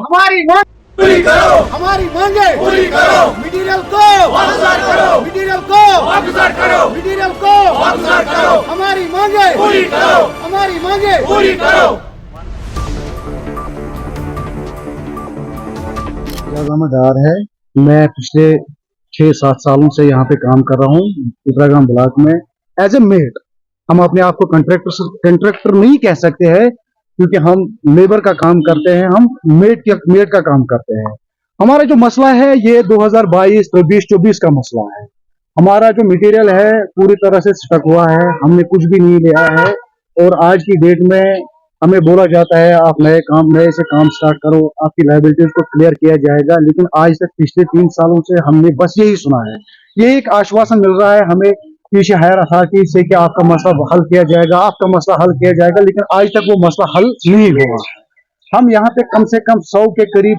हमारी मांग पूरी करो, हमारी मांगे पूरी करो, मटीरियल को वापस करो, मटीरियल को वापस करो, मटीरियल को वापस करो, हमारी मांगे पूरी करो, हमारी मांगे पूरी करो। जमादार है। मैं पिछले 6-7 सालों से यहाँ पे काम कर रहा हूँ चित्रागाम ब्लॉक में एज ए मेट। हम अपने आप को कंट्रैक्टर नहीं कह सकते हैं क्योंकि हम लेबर का काम करते हैं, हम मेट का काम करते हैं। हमारा जो मसला है ये 2022-23-24 का मसला है। हमारा जो मटेरियल है पूरी तरह से स्टक हुआ है, हमने कुछ भी नहीं लिया है और आज की डेट में हमें बोला जाता है आप नए से काम स्टार्ट करो, आपकी लायबिलिटीज को क्लियर किया जाएगा, लेकिन आज तक पिछले 3 सालों से हमने बस यही सुना है। ये एक आश्वासन मिल रहा है हमें पीछे हायर अथॉरिटी से कि आपका मसला हल किया जाएगा, आपका मसला हल किया जाएगा, लेकिन आज तक वो मसला हल नहीं हुआ। हम यहाँ पे कम से कम 100 के करीब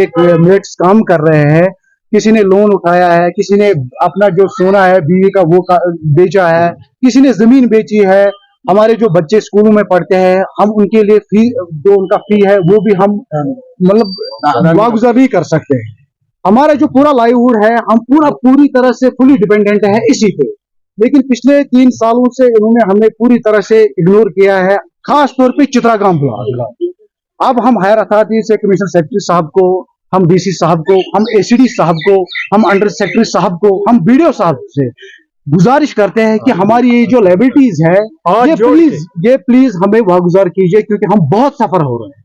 ये मेट्स काम कर रहे हैं। किसी ने लोन उठाया है, किसी ने अपना जो सोना है बीवी का वो बेचा है, किसी ने जमीन बेची है। हमारे जो बच्चे स्कूलों में पढ़ते हैं हम उनके लिए फी जो उनका फी है वो भी हम मतलब वागुजार नहीं कर सकते। हमारा जो पूरा लाइवहुड है हम पूरी तरह से फुली डिपेंडेंट है इसी पे, लेकिन पिछले 3 सालों से इन्होंने हमें पूरी तरह से इग्नोर किया है, खास तौर पे चित्रागाम ब्लॉक। अब हम हायर अथॉरिटी से कमिश्नर सेक्रेटरी साहब को, हम डीसी साहब को, हम एसीडी साहब को, हम अंडर सेक्रेटरी साहब को, हम बीडीओ साहब से गुजारिश करते हैं कि हमारी ये जो लायबिलिटीज है ये प्लीज हमें वागुजार कीजिए क्योंकि हम बहुत सफर हो रहे हैं।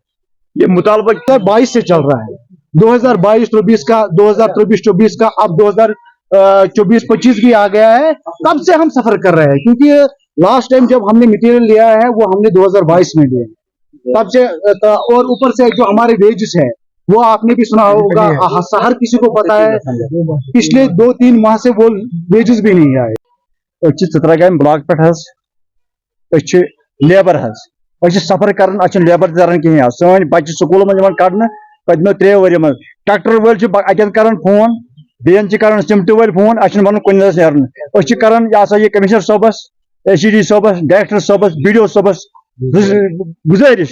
ये मुतालबा 2022 से चल रहा है, 2022-23 का, 2023-24 का, अब 2024-25 भी आ गया है। तब से हम सफर कर रहे हैं क्योंकि लास्ट टाइम जब हमने मटेरियल लिया है वो हमने 2022 में लिया, तब से और ऊपर से जो हमारे वेजेस है वो आपने भी सुना होगा, हर किसी को पता है पिछले 2-3 माह से वो वेजेस भी नहीं आए। चित्रागाम ब्लॉक पे लेबर सफर कर लेबर तरन कहें सन बच्चे स्कूल मन कड़न पदमो 3 वरी मज ट्रैक्टर वल अतन कर फोन बेन कर सिमट वल फोन वन कुन नेरन कर यह commissioner Sobers ACD Sobers director Sobers BDO Sobers गुजारिश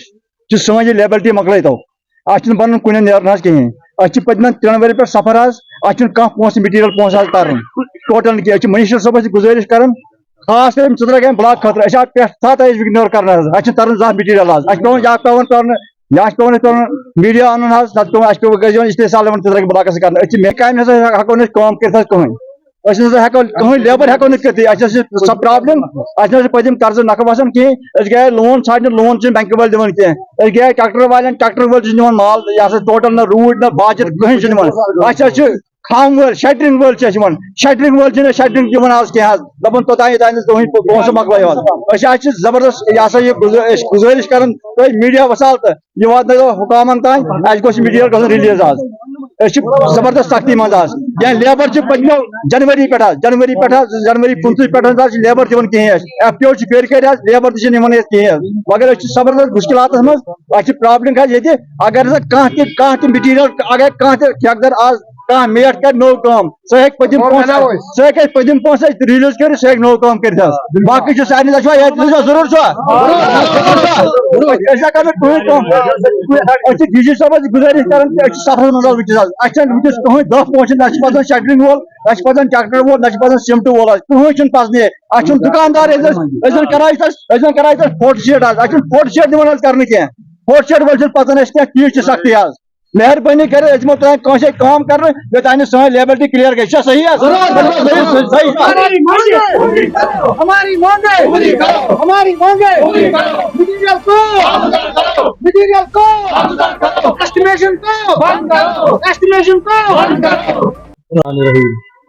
कि सन लेबलिटी मकल तो बन कुन नेरन कहें पदम 3 वरी पे सफर कह पोस मटीरियल पोस कर टोटल कह मिनिस्टर सोबस गुजारिश कर खास कर चित्रागाम ब्लॉक खतर पे इग्नोर कर तरन जहाँ मटीरियल पे मीडिया अन इस्तेसाल चित्रागाम ब्लॉक कर काम हेको कर कहीं लेबर हेको सब प्रॉब्लम पदम कर्ज नख वसान कहें गए लोन छाड़ने लोन बैंक वाल दिवान कह गए ट्रैक्टर वाले ट्रैक्टर वाल निवान माल यह टोटल ना रूट ना बाजर कहीं निवान खाम वल शटरिंग वल शटरिंग वल शटरिंग दिवान आज कह दपान तोतान पोस मकल जबरदस्त यह गुजारिश कर मीडिया वसाल तो यह वात हुकामन तान मीडिया गो रिलीज आज जबरदस्त सख्ती मज या लेबर पदमो जनवरी जनवरी 15 पे लेबर दिवान कहें FPO फेर कर लेबर कहें मगर जबरदस्त मुश्किल मज प्रॉब्लम अगर कह मटीरियल अगर कह ठेकेदार आज कह मेट कर नो काम सह पदम पोस रिलीज कर सह नो काम कर बाकी सारे जरूर डीसी साहब गुजारिश कर सफर मज वस कहीं 10 पोस ना शटरिंग वोल ना ट्रैक्टर वोल ना सिमट वोल कहीं पसने दुकानदार कर फोटो शेट फोटो शेट दिवान कर फोटो शेट वोल पचन तीज सख्ती आज मेहरबानी कर काम कर सन लेबलिटी क्लियर गई सही हमारी मांगे हमारी मांगे मटीरियल को एस्टिमेशन को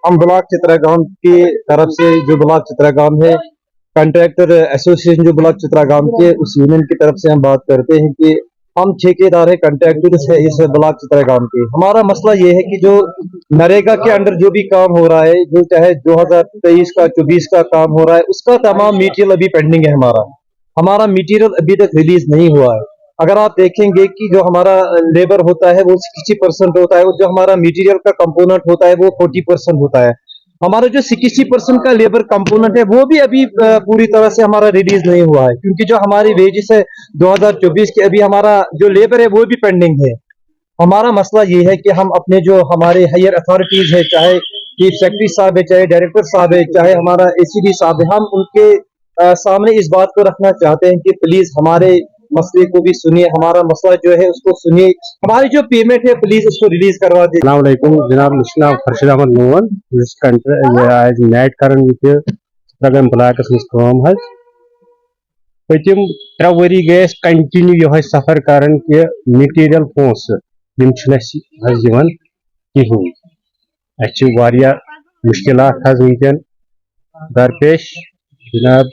हम ब्लॉक चित्रागाम की तरफ से जो ब्लॉक चित्रागाम है कॉन्ट्रैक्टर एसोसिएशन जो ब्लॉक चित्रागाम के उस यूनियन की तरफ से हम बात करते हैं कि हम ठेकेदार है कॉन्ट्रैक्टर है इस ब्लॉक चित्रागाम के। हमारा मसला ये है कि जो नरेगा के अंडर जो भी काम हो रहा है, जो चाहे 2023 का 24 का काम हो रहा है, उसका तमाम मटीरियल अभी पेंडिंग है। हमारा मटीरियल अभी तक रिलीज नहीं हुआ है। अगर आप देखेंगे कि जो हमारा लेबर होता है वो 60% होता है और जो हमारा मटीरियल का कंपोनेंट होता है वो 40% होता है। हमारा जो 60% का लेबर कंपोनेंट है वो भी अभी पूरी तरह से हमारा रिलीज नहीं हुआ है, क्योंकि जो हमारी वेजेस है 2024 की अभी हमारा जो लेबर है वो भी पेंडिंग है। हमारा मसला ये है कि हम अपने जो हमारे हायर अथॉरिटीज है, चाहे चीफ सेक्रेटरी साहब है, चाहे डायरेक्टर साहब है, चाहे हमारा ACD साहब है, हम उनके सामने इस बात को रखना चाहते हैं कि प्लीज हमारे मसले को भी सुनिए, हमारा मसला जो है उसको सुनिए, हमारी जो पेमेंट है प्लीज उसको रिलीज करवा दीजिए। अस्सलाम वालेकुम जनाब, मुझे नाम खर्शीद अहमद मोहन आज नेट कर लगन ब्लाकस मज काम हज पतिम 3 वरी गए कंटिन्यू यह सफर कर मटीरियल पोस दिवान कहें मुश्किल वनकन दरपेश जनाब।